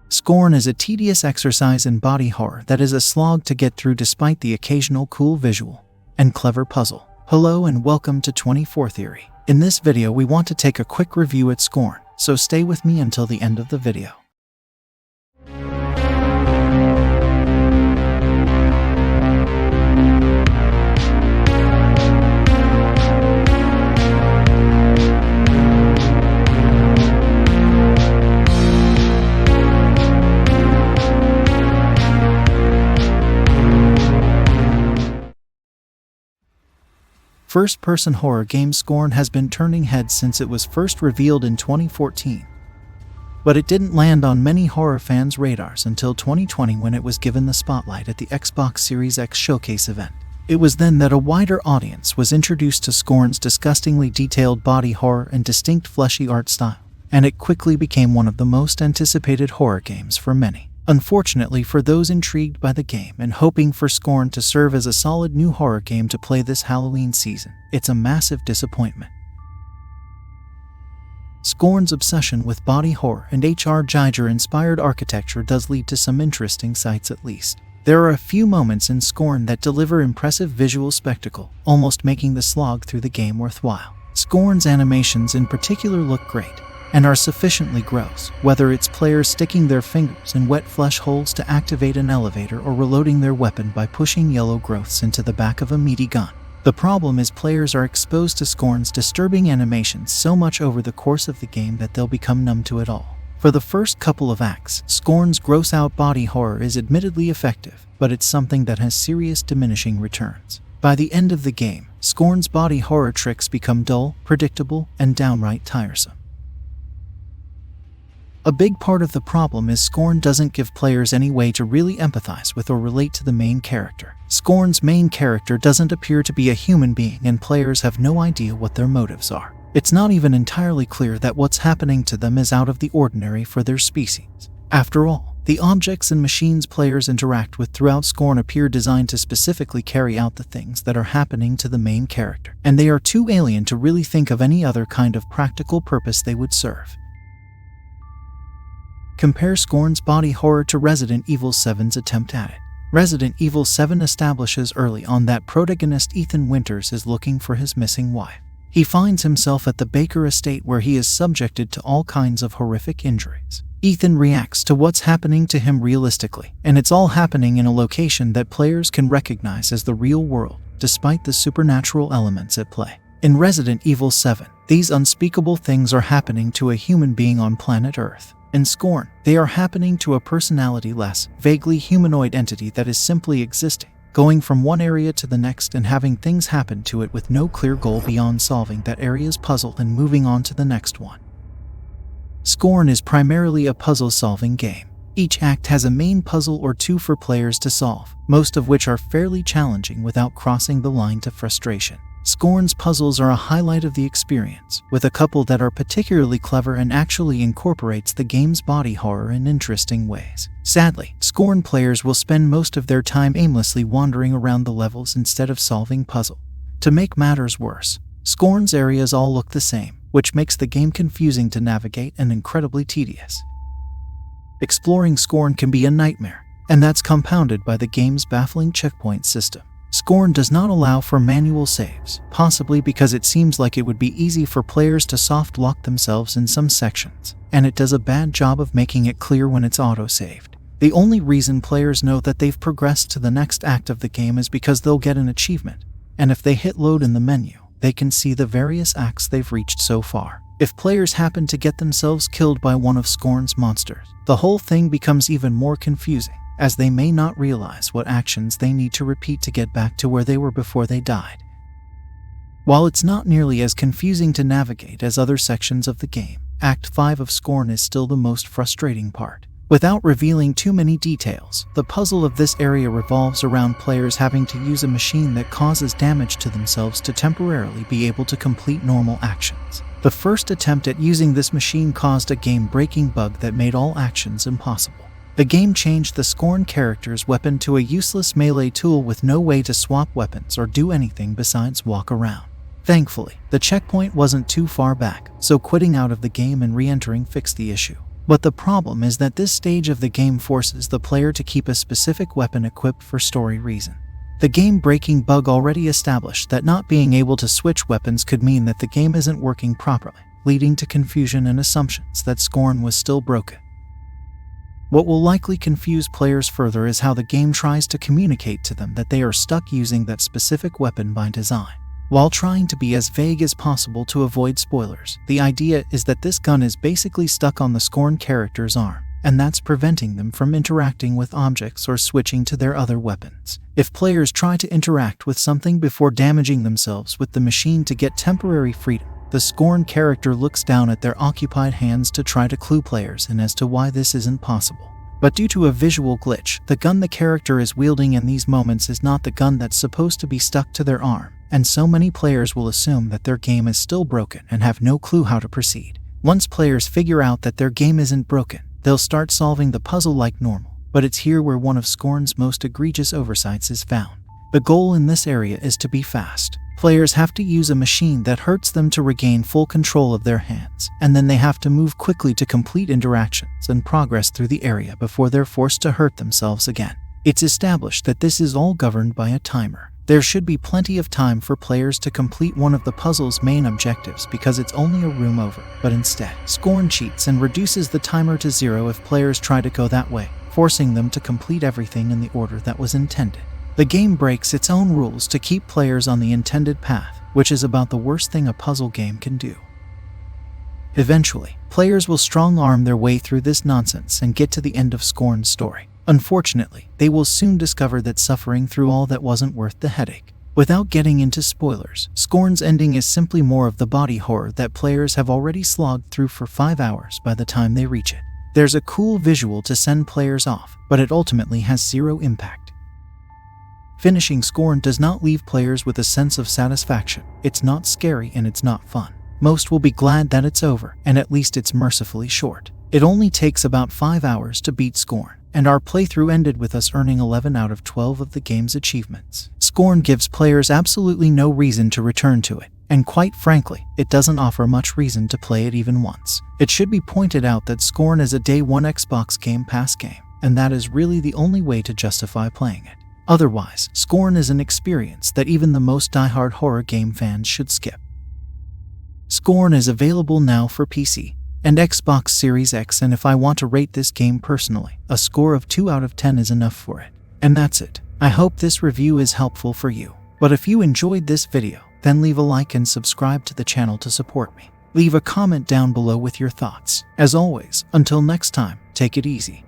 Scorn is a tedious exercise in body horror that is a slog to get through despite the occasional cool visual and clever puzzle. Hello and welcome to 24 Theory. In this video we want to take a quick review at Scorn, so stay with me until the end of the video. First-person horror game Scorn has been turning heads since it was first revealed in 2014. But it didn't land on many horror fans' radars until 2020 when it was given the spotlight at the Xbox Series X showcase event. It was then that a wider audience was introduced to Scorn's disgustingly detailed body horror and distinct fleshy art style, and it quickly became one of the most anticipated horror games for many. Unfortunately for those intrigued by the game and hoping for Scorn to serve as a solid new horror game to play this Halloween season, it's a massive disappointment. Scorn's obsession with body horror and H.R. Giger-inspired architecture does lead to some interesting sights at least. There are a few moments in Scorn that deliver impressive visual spectacle, almost making the slog through the game worthwhile. Scorn's animations in particular look great, and are sufficiently gross, whether it's players sticking their fingers in wet flesh holes to activate an elevator or reloading their weapon by pushing yellow growths into the back of a meaty gun. The problem is players are exposed to Scorn's disturbing animations so much over the course of the game that they'll become numb to it all. For the first couple of acts, Scorn's gross-out body horror is admittedly effective, but it's something that has serious diminishing returns. By the end of the game, Scorn's body horror tricks become dull, predictable, and downright tiresome. A big part of the problem is Scorn doesn't give players any way to really empathize with or relate to the main character. Scorn's main character doesn't appear to be a human being and players have no idea what their motives are. It's not even entirely clear that what's happening to them is out of the ordinary for their species. After all, the objects and machines players interact with throughout Scorn appear designed to specifically carry out the things that are happening to the main character, and they are too alien to really think of any other kind of practical purpose they would serve. Compare Scorn's body horror to Resident Evil 7's attempt at it. Resident Evil 7 establishes early on that protagonist Ethan Winters is looking for his missing wife. He finds himself at the Baker estate where he is subjected to all kinds of horrific injuries. Ethan reacts to what's happening to him realistically, and it's all happening in a location that players can recognize as the real world, despite the supernatural elements at play. In Resident Evil 7, these unspeakable things are happening to a human being on planet Earth. In Scorn, they are happening to a personality-less, vaguely humanoid entity that is simply existing, going from one area to the next and having things happen to it with no clear goal beyond solving that area's puzzle and moving on to the next one. Scorn is primarily a puzzle-solving game. Each act has a main puzzle or two for players to solve, most of which are fairly challenging without crossing the line to frustration. Scorn's puzzles are a highlight of the experience, with a couple that are particularly clever and actually incorporates the game's body horror in interesting ways. Sadly, Scorn players will spend most of their time aimlessly wandering around the levels instead of solving puzzles. To make matters worse, Scorn's areas all look the same, which makes the game confusing to navigate and incredibly tedious. Exploring Scorn can be a nightmare, and that's compounded by the game's baffling checkpoint system. Scorn does not allow for manual saves, possibly because it seems like it would be easy for players to soft-lock themselves in some sections, and it does a bad job of making it clear when it's auto-saved. The only reason players know that they've progressed to the next act of the game is because they'll get an achievement, and if they hit load in the menu, they can see the various acts they've reached so far. If players happen to get themselves killed by one of Scorn's monsters, the whole thing becomes even more confusing, as they may not realize what actions they need to repeat to get back to where they were before they died. While it's not nearly as confusing to navigate as other sections of the game, Act 5 of Scorn is still the most frustrating part. Without revealing too many details, the puzzle of this area revolves around players having to use a machine that causes damage to themselves to temporarily be able to complete normal actions. The first attempt at using this machine caused a game-breaking bug that made all actions impossible. The game changed the Scorn character's weapon to a useless melee tool with no way to swap weapons or do anything besides walk around. Thankfully, the checkpoint wasn't too far back, so quitting out of the game and re-entering fixed the issue. But the problem is that this stage of the game forces the player to keep a specific weapon equipped for story reason. The game-breaking bug already established that not being able to switch weapons could mean that the game isn't working properly, leading to confusion and assumptions that Scorn was still broken. What will likely confuse players further is how the game tries to communicate to them that they are stuck using that specific weapon by design. While trying to be as vague as possible to avoid spoilers, the idea is that this gun is basically stuck on the Scorn character's arm, and that's preventing them from interacting with objects or switching to their other weapons. If players try to interact with something before damaging themselves with the machine to get temporary freedom, the Scorn character looks down at their occupied hands to try to clue players in as to why this isn't possible. But due to a visual glitch, the gun the character is wielding in these moments is not the gun that's supposed to be stuck to their arm, and so many players will assume that their game is still broken and have no clue how to proceed. Once players figure out that their game isn't broken, they'll start solving the puzzle like normal, but it's here where one of Scorn's most egregious oversights is found. The goal in this area is to be fast. Players have to use a machine that hurts them to regain full control of their hands, and then they have to move quickly to complete interactions and progress through the area before they're forced to hurt themselves again. It's established that this is all governed by a timer. There should be plenty of time for players to complete one of the puzzle's main objectives because it's only a room over, but instead, Scorn cheats and reduces the timer to 0 if players try to go that way, forcing them to complete everything in the order that was intended. The game breaks its own rules to keep players on the intended path, which is about the worst thing a puzzle game can do. Eventually, players will strong-arm their way through this nonsense and get to the end of Scorn's story. Unfortunately, they will soon discover that suffering through all that wasn't worth the headache. Without getting into spoilers, Scorn's ending is simply more of the body horror that players have already slogged through for 5 hours by the time they reach it. There's a cool visual to send players off, but it ultimately has zero impact. Finishing Scorn does not leave players with a sense of satisfaction. It's not scary and it's not fun. Most will be glad that it's over, and at least it's mercifully short. It only takes about 5 hours to beat Scorn, and our playthrough ended with us earning 11 out of 12 of the game's achievements. Scorn gives players absolutely no reason to return to it, and quite frankly, it doesn't offer much reason to play it even once. It should be pointed out that Scorn is a Day 1 Xbox Game Pass game, and that is really the only way to justify playing it. Otherwise, Scorn is an experience that even the most diehard horror game fans should skip. Scorn is available now for PC and Xbox Series X, and if I want to rate this game personally, a score of 2 out of 10 is enough for it. And that's it. I hope this review is helpful for you. But if you enjoyed this video, then leave a like and subscribe to the channel to support me. Leave a comment down below with your thoughts. As always, until next time, take it easy.